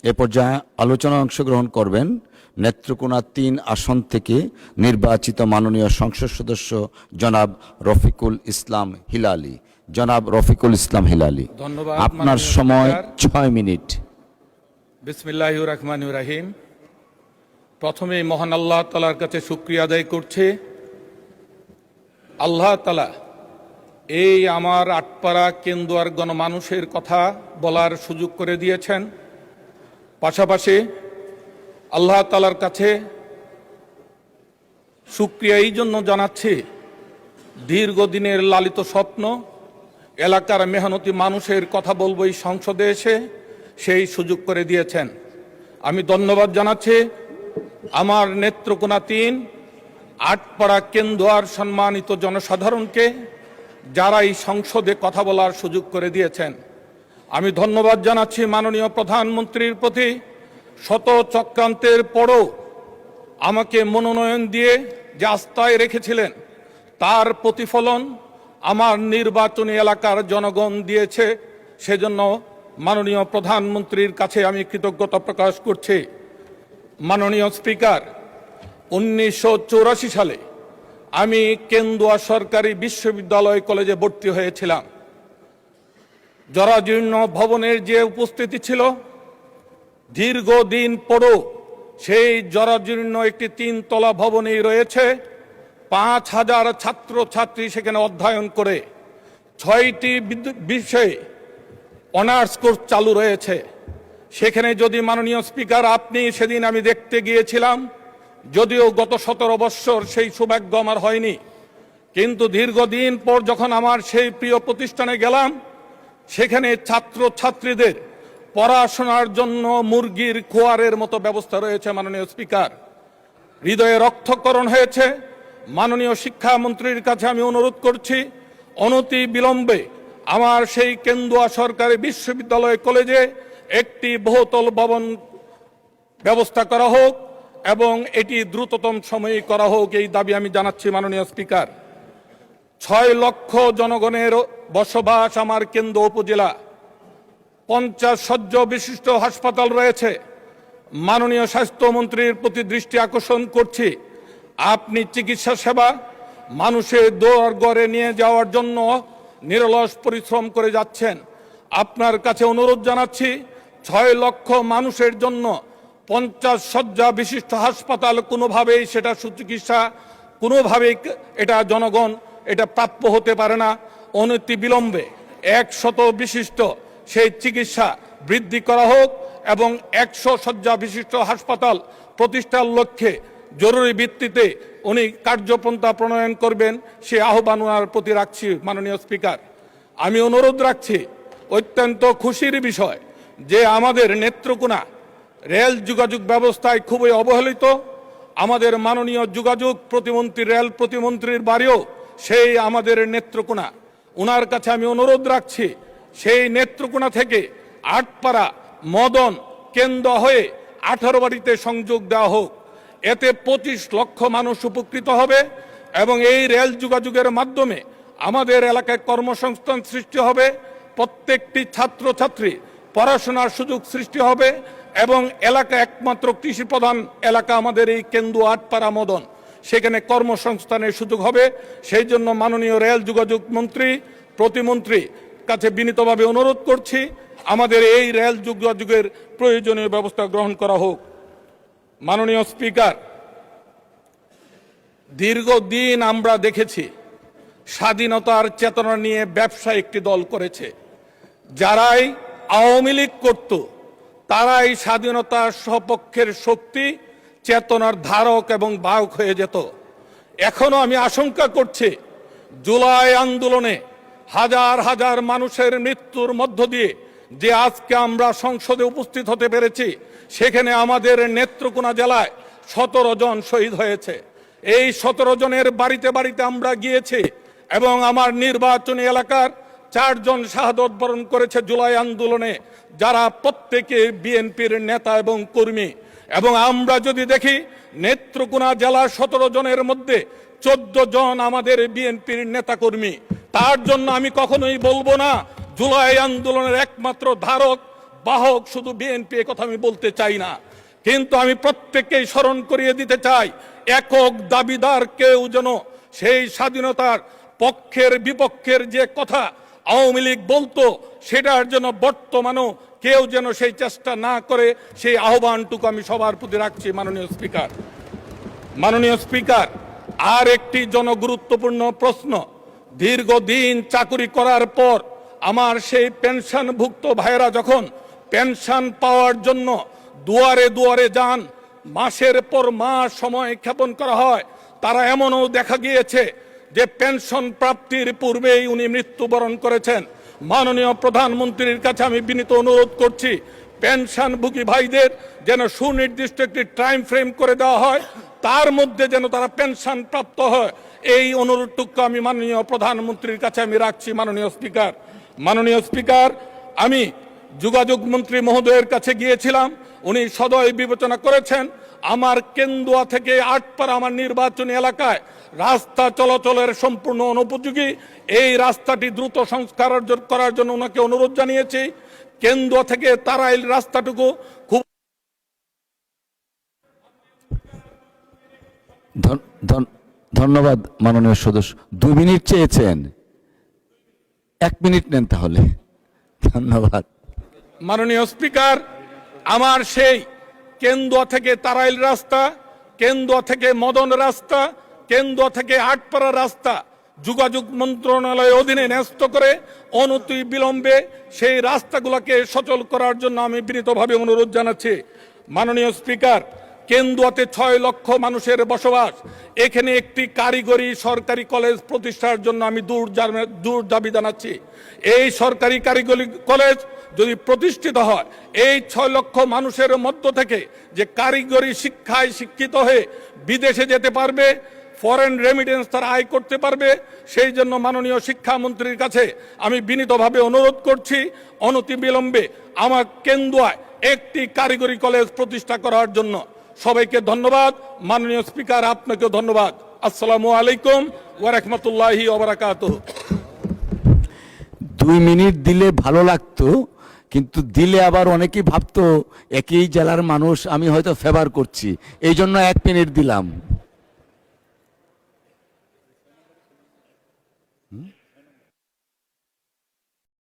এ পর্যায়ে আলোচনায় অংশগ্রহণ করবেন নেত্রকোনা ৩ আসন থেকে নির্বাচিত মাননীয় সংসদ সদস্য জনাব রফিকুল ইসলাম হিলালী। জনাব রফিকুল ইসলাম হিলালী, ধন্যবাদ। আপনার সময় ৬ মিনিট। বিসমিল্লাহির রহমানির রহিম। প্রথমে মহান আল্লাহ তাআলার কাছে শুকরিয়া আদায় করছি। আল্লাহ তাআলা এই আমার আটপাড়া কেন্দুয়ার গণমানুষের কথা বলার সুযোগ করে দিয়েছেন। পাশাপাশি আল্লাহ তাআলার কাছে শুকরিয়া এই জন্য জানাচ্ছি, দীর্ঘদিনের লালিত স্বপ্ন, এলাকার মেহনতি মানুষের কথা বলবো এই সংসদে এসে, সেই সুযোগ করে দিয়েছেন। আমি ধন্যবাদ জানাচ্ছি আমার নেত্রকোনা ৩ আটপাড়া কেন্দুয়ার সম্মানিত জনসাধারণকে, যারা এই সংসদে কথা বলার সুযোগ করে দিয়েছেন। আমি ধন্যবাদ জানাচ্ছি মাননীয় প্রধানমন্ত্রীর প্রতি, শত চক্রান্তের পরও আমাকে মনোনয়ন দিয়ে যে আস্থায় রেখেছিলেন, তার প্রতিফলন আমার নির্বাচনী এলাকার জনগণ দিয়েছে। সেজন্য মাননীয় প্রধানমন্ত্রীর কাছে আমি কৃতজ্ঞতা প্রকাশ করছি। মাননীয় স্পিকার, 1984 সালে আমি কেন্দুয়া সরকারি বিশ্ববিদ্যালয় কলেজে ভর্তি হয়েছিলাম। জরাজীর্ণ ভবনের যে উপস্থিতি ছিল, দীর্ঘদিন পরও সেই জরাজীর্ণ একটি 3 তলা ভবনেই রয়েছে। 5000 ছাত্র ছাত্রী সেখানে অধ্যয়ন করে 6টি বিষয়ে অনার্স কোর্স চালু রয়েছে। সেখানে যদি মাননীয় স্পিকার আপনি, সেদিন আমি দেখতে গিয়েছিলাম, যদিও গত 17 বৎসর সেই সৌভাগ্য আমার হয়নি, কিন্তু দীর্ঘদিন পর যখন আমার সেই প্রিয় প্রতিষ্ঠানে গেলাম, সেখানে ছাত্র ছাত্রীদের পড়াশোনার জন্য মুরগির খোয়ারের মতো ব্যবস্থা রয়েছে। মাননীয় স্পিকার, হৃদয়ে রক্তকরণ হয়েছে। মাননীয় শিক্ষামন্ত্রীর কাছে আমি অনুরোধ করছি, অনতি বিলম্বে আমার সেই কেন্দুয়া সরকারি বিশ্ববিদ্যালয় কলেজে একটি বহুতল ভবন ব্যবস্থা করা হোক এবং এটি দ্রুততম সময়ে করা হোক, এই দাবি আমি জানাচ্ছি। মাননীয় স্পিকার, 6 লক্ষ জনগণের বসবাস আমার কেন্দুয়া উপজেলা, 50 শয্য বিশিষ্ট হাসপাতাল রয়েছে। মাননীয় স্বাস্থ্যমন্ত্রীর প্রতি দৃষ্টি আকর্ষণ করছি, আপনি চিকিৎসা সেবা মানুষের দোর গড়ে নিয়ে যাওয়ার জন্য নিরলস পরিশ্রম করে যাচ্ছেন। আপনার কাছে অনুরোধ জানাচ্ছি, 6 লক্ষ মানুষের জন্য 50 শয্যা বিশিষ্ট হাসপাতাল কোনোভাবেই সেটা সুচিকিৎসা, কোনোভাবেই এটা জনগণ এটা প্রাপ্য হতে পারে না। অনতি বিলম্বে 100 বিশিষ্ট সেই চিকিৎসা বৃদ্ধি করা হোক এবং 100 শয্যা বিশিষ্ট হাসপাতাল প্রতিষ্ঠার লক্ষ্যে জরুরি ভিত্তিতে উনি কার্যপন্থা প্রণয়ন করবেন, সে আহ্বান ওনার প্রতি রাখছি। মাননীয় স্পিকার, আমি অনুরোধ রাখছি, অত্যন্ত খুশির বিষয় যে আমাদের নেত্রকোনা রেল যোগাযোগ ব্যবস্থায় খুবই অবহেলিত। আমাদের মাননীয় যোগাযোগ প্রতিমন্ত্রী, রেল প্রতিমন্ত্রীর বাড়িও সেই আমাদের নেত্রকোনা। ওনার কাছে আমি অনুরোধ রাখছি, সেই নেত্রকোনা থেকে আটপাড়া, মদন, কেন্দুয়া হয়ে 18 বাড়িতে সংযোগ দেওয়া হোক। এতে 25 লক্ষ মানুষ উপকৃত হবে এবং এই রেল যোগাযোগের মাধ্যমে আমাদের এলাকায় কর্মসংস্থান সৃষ্টি হবে, প্রত্যেকটি ছাত্র ছাত্রী পড়াশোনার সুযোগ সৃষ্টি হবে এবং এলাকা একমাত্র কৃষি প্রধান এলাকা আমাদের এই কেন্দুয়া, আটপাড়া, মদন, সেখানে কর্মসংস্থানের সুযোগ হবে। সেই জন্য মাননীয় রেল যোগাযোগ মন্ত্রী, প্রতিমন্ত্রী কাছে বিনীতভাবে অনুরোধ করছি, আমাদের এই রেল যোগাযোগের প্রয়োজনীয় ব্যবস্থা গ্রহণ করা হোক। মাননীয় স্পিকার, দীর্ঘদিন আমরা দেখেছি স্বাধীনতার চেতনা নিয়ে ব্যবসা একটি দল করেছে। যারাই আওয়ামী লীগ করত, তারাই স্বাধীনতার সপক্ষের শক্তি, চেতনার ধারক এবং বাহক হয়ে যেত। এখনো আমি আশঙ্কা করছি, জুলাই আন্দোলনে হাজার হাজার মানুষের মৃত্যুর মধ্য দিয়ে যে আজকে আমরা সংসদে উপস্থিত হতে পেরেছি, সেখানে আমাদের নেত্রকোনা জেলায় 17 জন শহীদ হয়েছে। এই 17 জনের বাড়িতে বাড়িতে আমরা গিয়েছি এবং আমার নির্বাচনী এলাকার 4 জন শাহাদত বরণ করেছে জুলাই আন্দোলনে, যারা প্রত্যেকে বিএনপির নেতা এবং কর্মী। এবং আমরা যদি দেখি, নেত্রকোনা জেলার 17 জনের মধ্যে 14 জন আমাদের বিএনপির নেতা কর্মী। তার জন্য আমি কখনোই বলবো না জুলাই আন্দোলনের একমাত্র ধারক বাহক শুধু বিএনপি, কথা আমি বলতে চাই না, কিন্তু আমি প্রত্যেককেই স্মরণ করিয়ে দিতে চাই, একক দাবিদার কেউ যেন সেই স্বাধীনতার পক্ষের বিপক্ষের যে কথা আওয়ামী লীগ বলতো সেটার জন্য বর্তমানেও কেউ যেন সেই চেষ্টা না করে, সেই আহ্বানটুকু আমি সবার প্রতি রাখছি। মাননীয় স্পিকার, আর একটি জনগুরুত্বপূর্ণ প্রশ্ন, দীর্ঘদিন চাকুরি করার পর আমার সেই পেনশনভুক্ত ভাইয়েরা যখন পেনশন পাওয়ার জন্য দুয়ারে দুয়ারে যান, মাসের পর মাস সময় ক্ষেপণ করা হয়, তারা এমনও দেখা গিয়েছে যে পেনশন প্রাপ্তির পূর্বেই উনি মৃত্যুবরণ করেছেন। মাননীয় প্রধানমন্ত্রীর কাছে আমি বিনীত অনুরোধ করছি, পেনশনভোগী ভাইদের যেন সুনির্দিষ্ট একটি টাইম ফ্রেম করে দেওয়া হয়, তার মধ্যে যেন তারা পেনশন প্রাপ্ত হয়, এই অনুরোধটুকু আমি মাননীয় প্রধানমন্ত্রীর কাছে আমি রাখছি। মাননীয় স্পিকার, আমি যোগাযোগ মন্ত্রী মহোদয়ের কাছে গিয়েছিলাম, উনি সদয় বিবেচনা করেছেন আমার কেন্দুয়া থেকে আটপাড়া আমার নির্বাচনী এলাকায় রাস্তা চলাচলের সম্পূর্ণ অনুপযোগী, এই রাস্তাটি দ্রুত সংস্কার করার জন্য ওনাকে অনুরোধ জানিয়েছি। কেন্দুয়া থেকে তারাইল রাস্তাটুকু খুব ধন্যবাদ মাননীয় সদস্য। 2 মিনিট চেয়েছেন, 1 মিনিট নেন তাহলে। ধন্যবাদ। মাননীয় স্পিকার, আমার সেই কেন্দুয়া থেকে তারাইল রাস্তা, কেন্দুয়া থেকে মদন রাস্তা, কেন্দুয়া থেকে আটপাড়া রাস্তা যোগাযোগ মন্ত্রণালয়ের অধীনে ন্যস্ত করে অনতি বিলম্বে সেই রাস্তাগুলোকে সচল করার জন্য আমি বিনীতভাবে অনুরোধ জানাচ্ছি। মাননীয় স্পিকার, কেন্দুয়াতে 6 লক্ষ মানুষের বসবাস, এখানে একটি কারিগরি সরকারি কলেজ প্রতিষ্ঠার জন্য আমি দূর দাবি জানাচ্ছি। এই সরকারি কারিগরি কলেজ যদি প্রতিষ্ঠিত হয়, এই 6 লক্ষ মানুষের মধ্য থেকে যে কারিগরি শিক্ষায় শিক্ষিত হয়ে বিদেশে যেতে পারবে, ফরেন রেমিটেন্স তারা আয় করতে পারবে, সেই জন্য মাননীয় শিক্ষামন্ত্রীর কাছে আমি বিনীতভাবে অনুরোধ করছি, অনতি বিলম্বে আমার কেন্দুয়ায় একটি কারিগরি কলেজ প্রতিষ্ঠা করার জন্য। সবাইকে ধন্যবাদ। মাননীয় স্পিকার, আপনাকেও ধন্যবাদ। আসসালামু আলাইকুম ওয়া রাহমাতুল্লাহি ওয়া বারাকাতুহু। 2 মিনিট দিলে ভালো লাগতো, কিন্তু দিলে আবার অনেকেই ভাবতো একই জেলার মানুষ, আমি হয়তো ফেভার করছি, এই জন্য 1 মিনিট দিলাম।